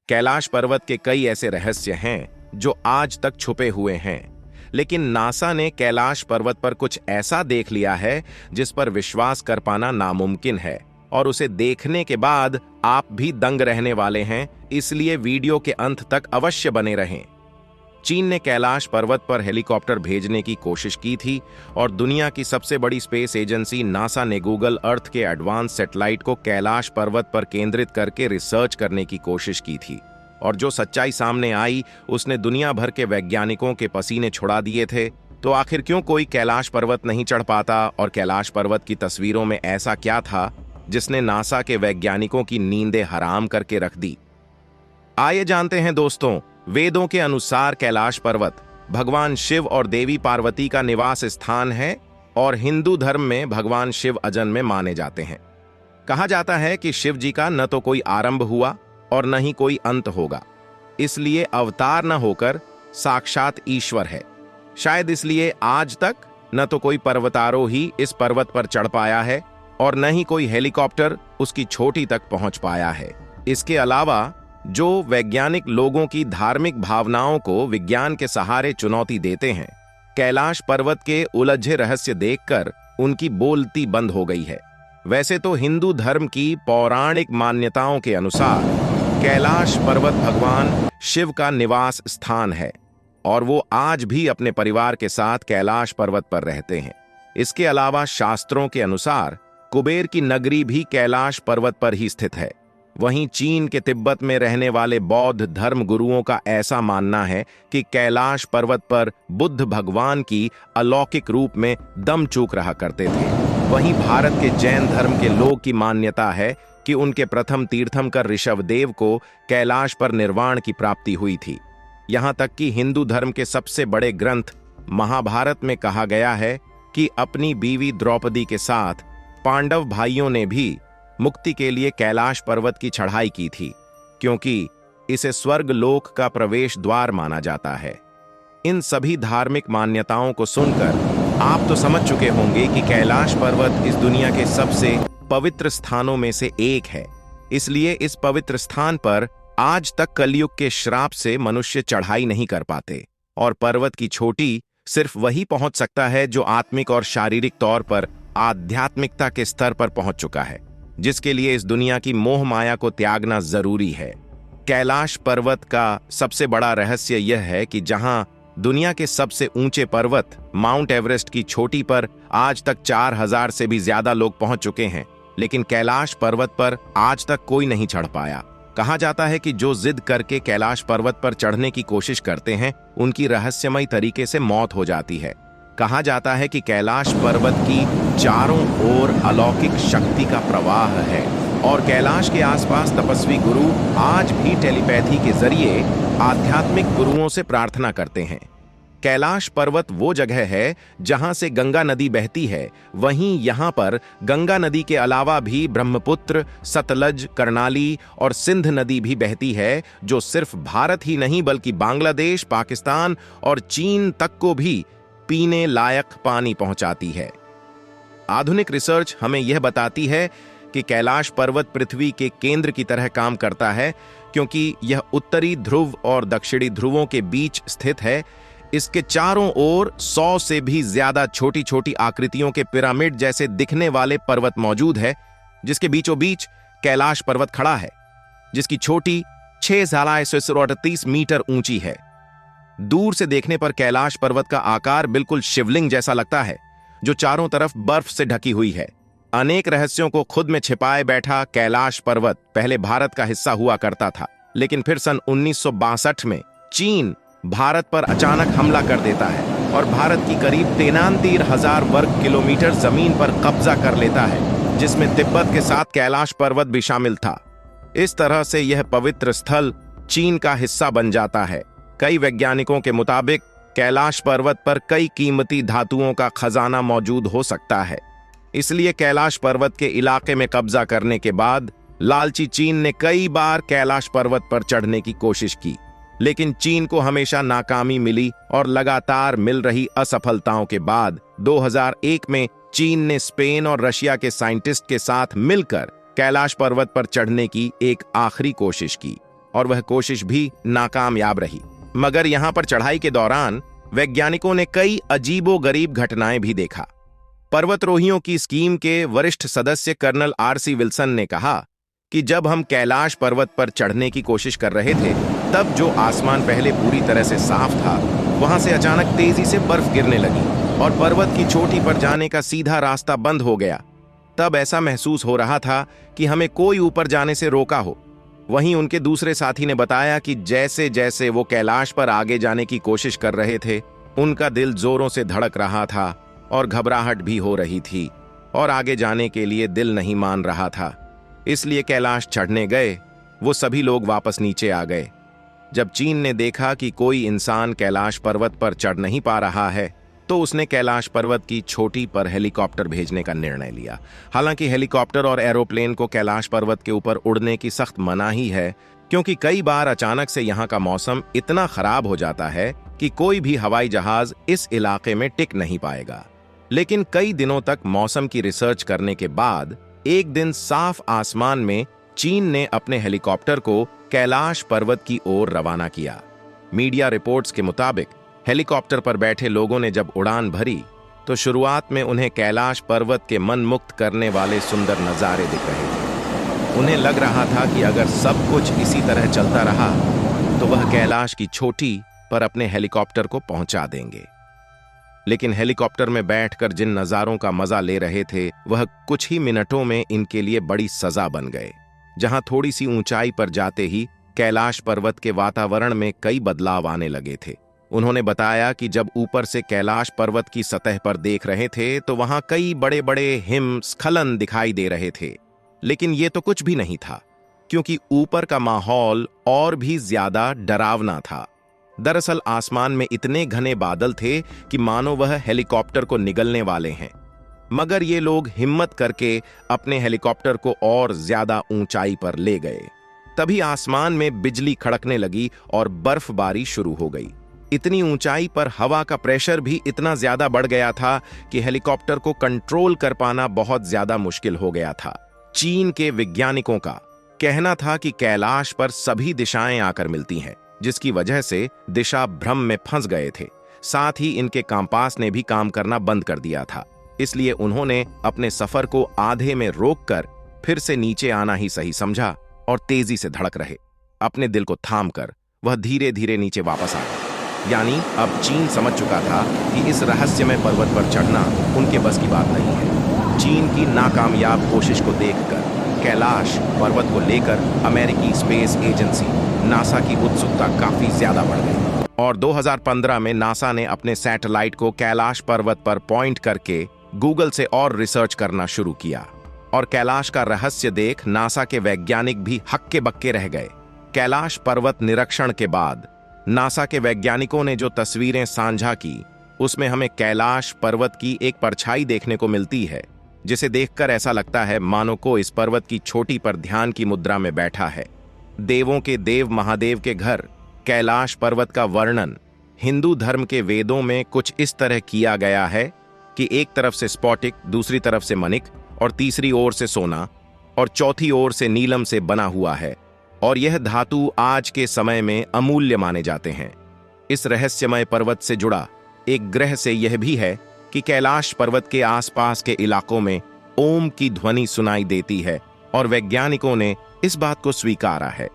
कैलाश पर्वत के कई ऐसे रहस्य हैं जो आज तक छुपे हुए हैं, लेकिन नासा ने कैलाश पर्वत पर कुछ ऐसा देख लिया है जिस पर विश्वास कर पाना नामुमकिन है, और उसे देखने के बाद आप भी दंग रहने वाले हैं, इसलिए वीडियो के अंत तक अवश्य बने रहें। चीन ने कैलाश पर्वत पर हेलीकॉप्टर भेजने की कोशिश की थी और दुनिया की सबसे बड़ी स्पेस एजेंसी नासा ने गूगल अर्थ के एडवांस सैटेलाइट को कैलाश पर्वत पर केंद्रित करके रिसर्च करने की कोशिश की थी, और जो सच्चाई सामने आई उसने दुनिया भर के वैज्ञानिकों के पसीने छुड़ा दिए थे। तो आखिर क्यों कोई कैलाश पर्वत नहीं चढ़ पाता, और कैलाश पर्वत की तस्वीरों में ऐसा क्या था जिसने नासा के वैज्ञानिकों की नींदें हराम करके रख दी? आइए जानते हैं दोस्तों। वेदों के अनुसार कैलाश पर्वत भगवान शिव और देवी पार्वती का निवास स्थान है, और हिंदू धर्म में भगवान शिव अजन्मे माने जाते हैं। कहा जाता है कि शिव जी का न तो कोई आरंभ हुआ और न ही कोई अंत होगा, इसलिए अवतार न होकर साक्षात ईश्वर है। शायद इसलिए आज तक न तो कोई पर्वतारोही इस पर्वत पर चढ़ पाया है और न ही कोई हेलीकॉप्टर उसकी चोटी तक पहुंच पाया है। इसके अलावा जो वैज्ञानिक लोगों की धार्मिक भावनाओं को विज्ञान के सहारे चुनौती देते हैं, कैलाश पर्वत के उलझे रहस्य देखकर उनकी बोलती बंद हो गई है। वैसे तो हिंदू धर्म की पौराणिक मान्यताओं के अनुसार कैलाश पर्वत भगवान शिव का निवास स्थान है, और वो आज भी अपने परिवार के साथ कैलाश पर्वत पर रहते हैं। इसके अलावा शास्त्रों के अनुसार कुबेर की नगरी भी कैलाश पर्वत पर ही स्थित है। वहीं चीन के तिब्बत में रहने वाले बौद्ध धर्म गुरुओं का ऐसा मानना है कि कैलाश पर्वत पर बुद्ध भगवान की अलौकिक रूप में दम चूक रहा करते थे। वहीं भारत के जैन धर्म के लोग की मान्यता है कि उनके प्रथम तीर्थंकर ऋषभदेव को कैलाश पर निर्वाण की प्राप्ति हुई थी। यहाँ तक कि हिंदू धर्म के सबसे बड़े ग्रंथ महाभारत में कहा गया है कि अपनी बीवी द्रौपदी के साथ पांडव भाइयों ने भी मुक्ति के लिए कैलाश पर्वत की चढ़ाई की थी, क्योंकि इसे स्वर्ग लोक का प्रवेश द्वार माना जाता है। इन सभी धार्मिक मान्यताओं को सुनकर आप तो समझ चुके होंगे कि कैलाश पर्वत इस दुनिया के सबसे पवित्र स्थानों में से एक है। इसलिए इस पवित्र स्थान पर आज तक कलयुग के श्राप से मनुष्य चढ़ाई नहीं कर पाते, और पर्वत की चोटी सिर्फ वही पहुंच सकता है जो आत्मिक और शारीरिक तौर पर आध्यात्मिकता के स्तर पर पहुंच चुका है, जिसके लिए इस दुनिया की मोह माया को त्यागना जरूरी है। कैलाश पर्वत का सबसे बड़ा रहस्य यह है कि जहां दुनिया के सबसे ऊंचे पर्वत माउंट एवरेस्ट की चोटी पर आज तक 4000 से भी ज्यादा लोग पहुंच चुके हैं, लेकिन कैलाश पर्वत पर आज तक कोई नहीं चढ़ पाया। कहा जाता है कि जो जिद करके कैलाश पर्वत पर चढ़ने की कोशिश करते हैं, उनकी रहस्यमय तरीके से मौत हो जाती है। कहा जाता है कि कैलाश पर्वत की चारों ओर अलौकिक शक्ति का प्रवाह है, और कैलाश के आसपास तपस्वी गुरु आज भी टेलीपैथी के जरिए आध्यात्मिक गुरुओं से प्रार्थना करते हैं। कैलाश पर्वत वो जगह है जहां से गंगा नदी बहती है। वहीं यहां पर गंगा नदी के अलावा भी ब्रह्मपुत्र, सतलज, कर्णाली और सिंध नदी भी बहती है, जो सिर्फ भारत ही नहीं बल्कि बांग्लादेश, पाकिस्तान और चीन तक को भी पीने लायक पानी पहुंचाती है। आधुनिक रिसर्च हमें यह बताती है कि कैलाश पर्वत पृथ्वी के केंद्र की तरह काम करता है, क्योंकि यह उत्तरी ध्रुव और दक्षिणी ध्रुवों के बीच स्थित है। इसके चारों ओर 100 से भी ज्यादा छोटी छोटी आकृतियों के पिरामिड जैसे दिखने वाले पर्वत मौजूद है, जिसके बीचों बीच कैलाश पर्वत खड़ा है, जिसकी चोटी 6,138 मीटर ऊंची है। दूर से देखने पर कैलाश पर्वत का आकार बिल्कुल शिवलिंग जैसा लगता है, जो चारों तरफ बर्फ से ढकी हुई है। अनेक रहस्यों को खुद में छिपाए बैठा कैलाश पर्वत पहले भारत का हिस्सा हुआ करता था, लेकिन फिर सन 1962 में चीन भारत पर अचानक हमला कर देता है और भारत की करीब 33,000 वर्ग किलोमीटर जमीन पर कब्जा कर लेता है, जिसमें तिब्बत के साथ कैलाश पर्वत भी शामिल था। इस तरह से यह पवित्र स्थल चीन का हिस्सा बन जाता है। कई वैज्ञानिकों के मुताबिक कैलाश पर्वत पर कई कीमती धातुओं का खजाना मौजूद हो सकता है। इसलिए कैलाश पर्वत के इलाके में कब्जा करने के बाद लालची चीन ने कई बार कैलाश पर्वत पर चढ़ने की कोशिश की, लेकिन चीन को हमेशा नाकामी मिली और लगातार मिल रही असफलताओं के बाद 2001 में चीन ने स्पेन और रशिया के साइंटिस्ट के साथ मिलकर कैलाश पर्वत पर चढ़ने की एक आखिरी कोशिश की। और वह कोशिश भी नाकामयाब रही। मगर यहाँ पर चढ़ाई के दौरान वैज्ञानिकों ने कई अजीबोगरीब घटनाएं भी देखा। पर्वतारोहियों की स्कीम के वरिष्ठ सदस्य कर्नल आरसी विल्सन ने कहा कि जब हम कैलाश पर्वत पर चढ़ने की कोशिश कर रहे थे, तब जो आसमान पहले पूरी तरह से साफ था, वहां से अचानक तेजी से बर्फ गिरने लगी और पर्वत की चोटी पर जाने का सीधा रास्ता बंद हो गया। तब ऐसा महसूस हो रहा था कि हमें कोई ऊपर जाने से रोका हो। वहीं उनके दूसरे साथी ने बताया कि जैसे जैसे वो कैलाश पर आगे जाने की कोशिश कर रहे थे, उनका दिल जोरों से धड़क रहा था और घबराहट भी हो रही थी और आगे जाने के लिए दिल नहीं मान रहा था। इसलिए कैलाश चढ़ने गए वो सभी लोग वापस नीचे आ गए। जब चीन ने देखा कि कोई इंसान कैलाश पर्वत पर चढ़ नहीं पा रहा है, तो उसने कैलाश पर्वत की चोटी पर हेलीकॉप्टर भेजने का निर्णय लिया। हालांकि हेलीकॉप्टर और एरोप्लेन को कैलाश पर्वत के ऊपर उड़ने की सख्त मनाही है, क्योंकि कई बार अचानक से यहाँ का मौसम इतना खराब हो जाता है कि कोई भी हवाई जहाज इस इलाके में टिक नहीं पाएगा। लेकिन कई दिनों तक मौसम की रिसर्च करने के बाद एक दिन साफ आसमान में चीन ने अपने हेलीकॉप्टर को कैलाश पर्वत की ओर रवाना किया। मीडिया रिपोर्ट्स के मुताबिक हेलीकॉप्टर पर बैठे लोगों ने जब उड़ान भरी, तो शुरुआत में उन्हें कैलाश पर्वत के मन मुक्त करने वाले सुंदर नज़ारे दिख रहे थे। उन्हें लग रहा था कि अगर सब कुछ इसी तरह चलता रहा, तो वह कैलाश की चोटी पर अपने हेलीकॉप्टर को पहुंचा देंगे। लेकिन हेलीकॉप्टर में बैठकर जिन नज़ारों का मजा ले रहे थे, वह कुछ ही मिनटों में इनके लिए बड़ी सजा बन गए। जहां थोड़ी सी ऊंचाई पर जाते ही कैलाश पर्वत के वातावरण में कई बदलाव आने लगे थे। उन्होंने बताया कि जब ऊपर से कैलाश पर्वत की सतह पर देख रहे थे, तो वहां कई बड़े बड़े हिमस्खलन दिखाई दे रहे थे। लेकिन ये तो कुछ भी नहीं था, क्योंकि ऊपर का माहौल और भी ज्यादा डरावना था। दरअसल आसमान में इतने घने बादल थे कि मानो वह हेलीकॉप्टर को निगलने वाले हैं। मगर ये लोग हिम्मत करके अपने हेलीकॉप्टर को और ज्यादा ऊंचाई पर ले गए। तभी आसमान में बिजली खड़कने लगी और बर्फबारी शुरू हो गई। इतनी ऊंचाई पर हवा का प्रेशर भी इतना ज्यादा बढ़ गया था कि हेलीकॉप्टर को कंट्रोल कर पाना बहुत ज्यादा मुश्किल हो गया था। चीन के वैज्ञानिकों का कहना था कि कैलाश पर सभी दिशाएं आकर मिलती हैं, जिसकी वजह से दिशा भ्रम में फंस गए थे। साथ ही इनके कंपास ने भी काम करना बंद कर दिया था। इसलिए उन्होंने अपने सफर को आधे में रोककर फिर से नीचे आना ही सही समझा और तेजी से धड़क रहे। अपने दिल को थाम कर वह धीरे धीरे नीचे वापस आ गए। यानी अब चीन समझ चुका था कि इस रहस्यमय पर्वत पर चढ़ना उनके बस की बात नहीं है। चीन की नाकामयाब कोशिश को देखकर कैलाश पर्वत को लेकर अमेरिकी स्पेस एजेंसी नासा की उत्सुकता काफी ज्यादा बढ़ गई और 2015 में नासा ने अपने सैटेलाइट को कैलाश पर्वत पर पॉइंट करके गूगल से और रिसर्च करना शुरू किया। और कैलाश का रहस्य देख नासा के वैज्ञानिक भी हक्के बक्के रह गए। कैलाश पर्वत निरीक्षण के बाद नासा के वैज्ञानिकों ने जो तस्वीरें साझा की, उसमें हमें कैलाश पर्वत की एक परछाई देखने को मिलती है, जिसे देखकर ऐसा लगता है मानो को इस पर्वत की चोटी पर ध्यान की मुद्रा में बैठा है। देवों के देव महादेव के घर कैलाश पर्वत का वर्णन हिंदू धर्म के वेदों में कुछ इस तरह किया गया है कि एक तरफ से स्फटिक, दूसरी तरफ से मणिक और तीसरी ओर से सोना और चौथी ओर से नीलम से बना हुआ है, और यह धातु आज के समय में अमूल्य माने जाते हैं। इस रहस्यमय पर्वत से जुड़ा एक ग्रह से यह भी है कि कैलाश पर्वत के आसपास के इलाकों में ओम की ध्वनि सुनाई देती है और वैज्ञानिकों ने इस बात को स्वीकारा है।